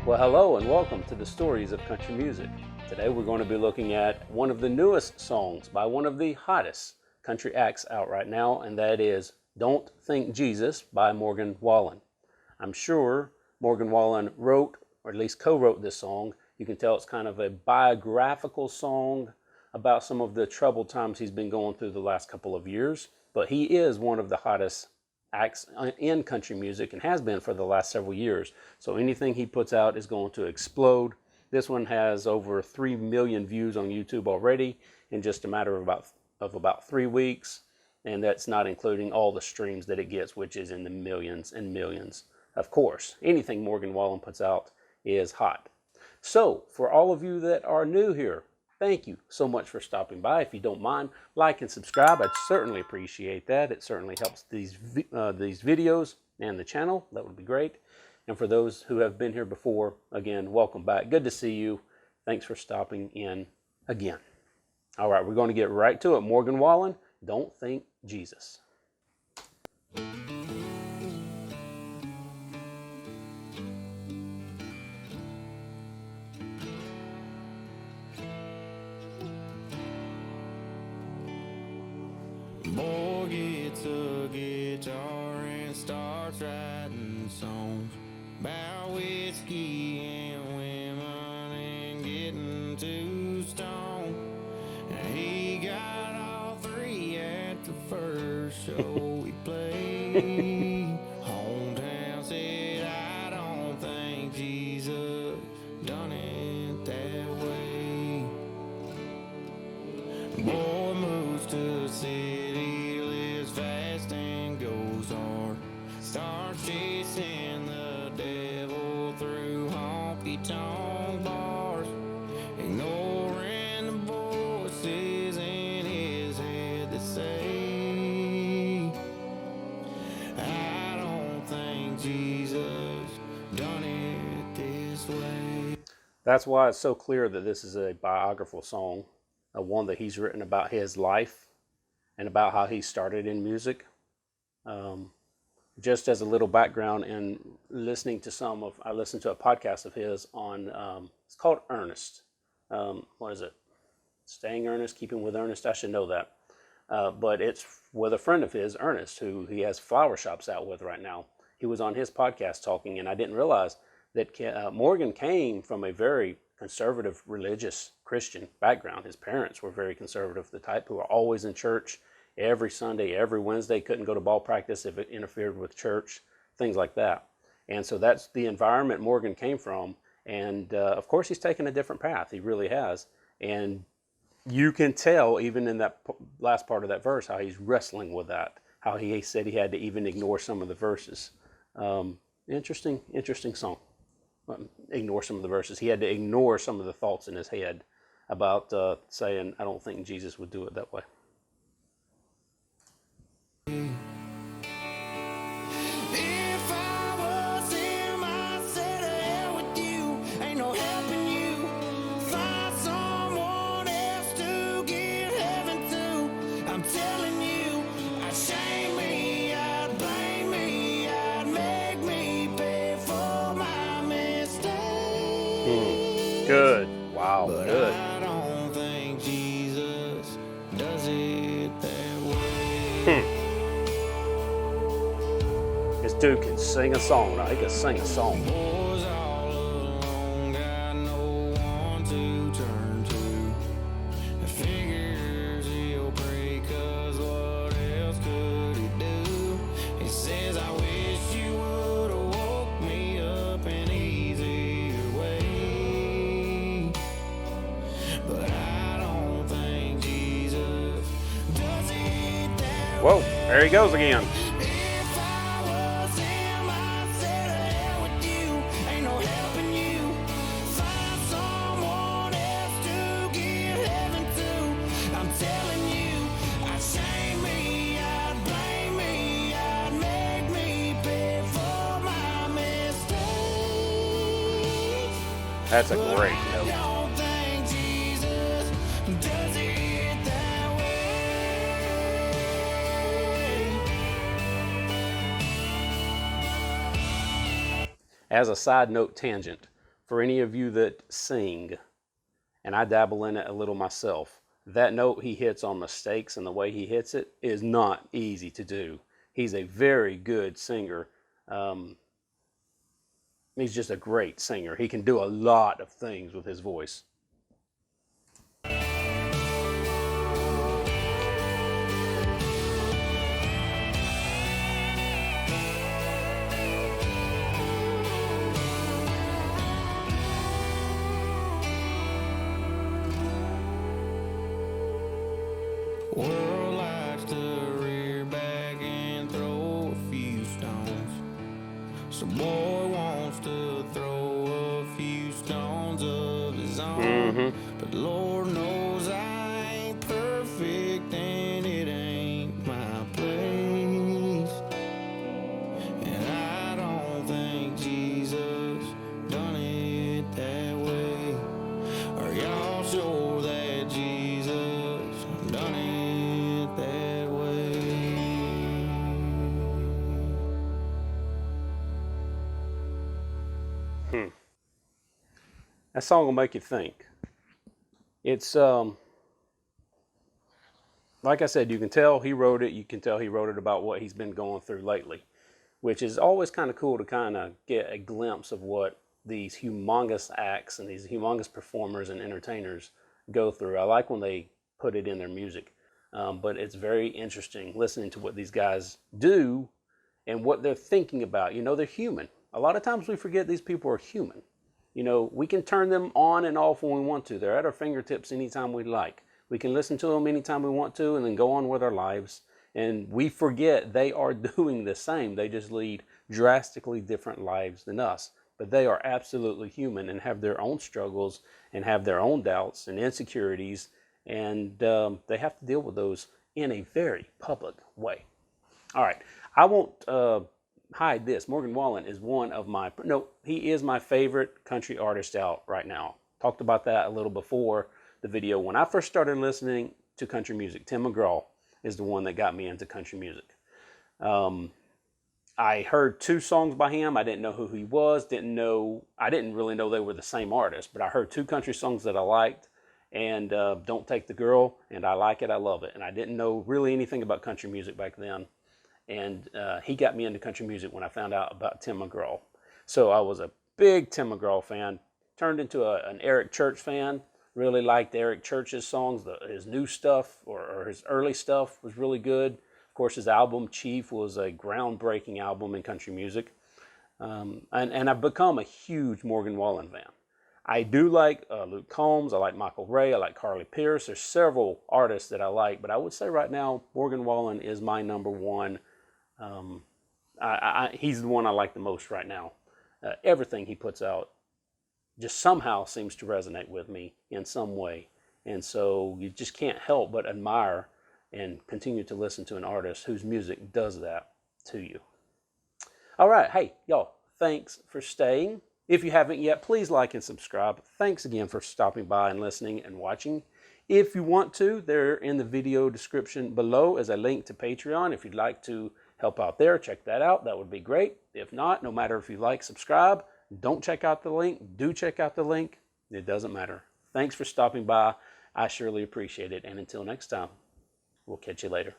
Well, hello and welcome to the Stories of Country Music. Today we're going to be looking at one of the newest songs by one of the hottest country acts out right now, and that is Don't Think Jesus by Morgan Wallen. I'm sure Morgan Wallen wrote, or at least co-wrote this song. You can tell it's kind of a biographical song about some of the troubled times he's been going through the last couple of years, but he is one of the hottest acts in country music and has been for the last several years. So anything he puts out is going to explode. This one has over 3 million views on YouTube already in just a matter of about 3 weeks. And that's not including all the streams that it gets, which is in the millions and millions. Of course, anything Morgan Wallen puts out is hot. So for all of you that are new here, thank you so much for stopping by. If you don't mind, like and subscribe. I'd certainly appreciate that. It certainly helps these videos and the channel. That would be great. And for those who have been here before, again, welcome back. Good to see you. Thanks for stopping in again. All right, we're going to get right to it. Morgan Wallen, Don't Think Jesus. Boy gets a guitar and starts writing songs about whiskey and women and getting too stoned. And he got all three at the first show we played. Hometown said, I don't think Jesus done it that way. Boy moves to the city, lives fast and goes hard. Starts chasing the devil through honky-tonk bars, ignoring the voices in his head that say, I don't think Jesus done it this way. That's why it's so clear that this is a biographical song, one that he's written about his life and about how he started in music. Just as a little background, and listening to I listened to a podcast of his on, it's called Earnest. What is it? Staying Earnest, Keeping with Ernest. I should know that. But it's with a friend of his, Ernest, who he has flower shops out with right now. He was on his podcast talking, and I didn't realize that Morgan came from a very conservative, religious, Christian background. His parents were very conservative, the type who were always in church every Sunday, every Wednesday, couldn't go to ball practice if it interfered with church, things like that. And so that's the environment Morgan came from. And of course, he's taken a different path. He really has. And you can tell, even in that last part of that verse, how he's wrestling with that, how he said he had to even ignore some of the verses. Interesting song. Ignore some of the verses. He had to ignore some of the thoughts in his head about saying, I don't think Jesus would do it that way. If I was him, I'd say to hell with you. Ain't no helping you. Find someone else to give heaven to. I'm telling you, I'd shame me, I'd blame me, I'd make me pay for my mistakes. Good. Wow, But good. I don't think Jesus does it that way. This dude can sing a song. Now, he can sing a song. Boys all alone, got no one to turn to. Figures he'll pray, 'cause what else could he do? He says, I wish you would've woke me up an easier way. But I don't think Jesus does it that way. Whoa, there he goes again. If I was him, I'd say to hell with you. Ain't no helping you. Find someone else to give heaven to. I'm telling you, I'd shame me, I'd blame me, I'd make me pay for my mistakes. That's a great I note. don't think Jesus does it that way. As a side note tangent, for any of you that sing, and I dabble in it a little myself, that note he hits on mistakes and the way he hits it is not easy to do. He's a very good singer. He's just a great singer. He can do a lot of things with his voice. World likes to rear back and throw a few stones. So boy wants to throw a few stones of his own. But Lord knows I ain't perfect and it ain't my place. And I don't think Jesus done it that way. Are y'all sure that Jesus done it that way? That song will make you think. It's like I said, you can tell he wrote it. You can tell he wrote it about what he's been going through lately, which is always kind of cool to kind of get a glimpse of what these humongous acts and these humongous performers and entertainers go through. I like when they put it in their music, but it's very interesting listening to what these guys do and what they're thinking about. You know, they're human. A lot of times we forget these people are human. You know, we can turn them on and off when we want to. They're at our fingertips anytime we like. We can listen to them anytime we want to and then go on with our lives. And we forget they are doing the same. They just lead drastically different lives than us. But they are absolutely human and have their own struggles and have their own doubts and insecurities. And they have to deal with those in a very public way. All right. I won't hide this. Morgan Wallen is he is my favorite country artist out right now. Talked about that a little before the video. When I first started listening to country music, Tim McGraw is the one that got me into country music. I heard 2 songs by him. I didn't know who he was. I didn't really know they were the same artist, but I heard 2 country songs that I liked, and Don't Take the Girl, and I like it, I love it. And I didn't know really anything about country music back then. And he got me into country music when I found out about Tim McGraw. So I was a big Tim McGraw fan, turned into an Eric Church fan, really liked Eric Church's songs. His new stuff or his early stuff was really good. Of course, his album, Chief, was a groundbreaking album in country music. And I've become a huge Morgan Wallen fan. I do like Luke Combs, I like Michael Ray, I like Carly Pearce. There's several artists that I like, but I would say right now, Morgan Wallen is my number one. He's the one I like the most right now. Everything he puts out just somehow seems to resonate with me in some way. And so you just can't help but admire and continue to listen to an artist whose music does that to you. All right. Hey, y'all, thanks for staying. If you haven't yet, please like and subscribe. Thanks again for stopping by and listening and watching. If you want to, there in the video description below is a link to Patreon. If you'd like to help out there, check that out. That would be great. If not, no matter if you like, subscribe, don't check out the link, do check out the link. It doesn't matter. Thanks for stopping by. I surely appreciate it. And until next time, we'll catch you later.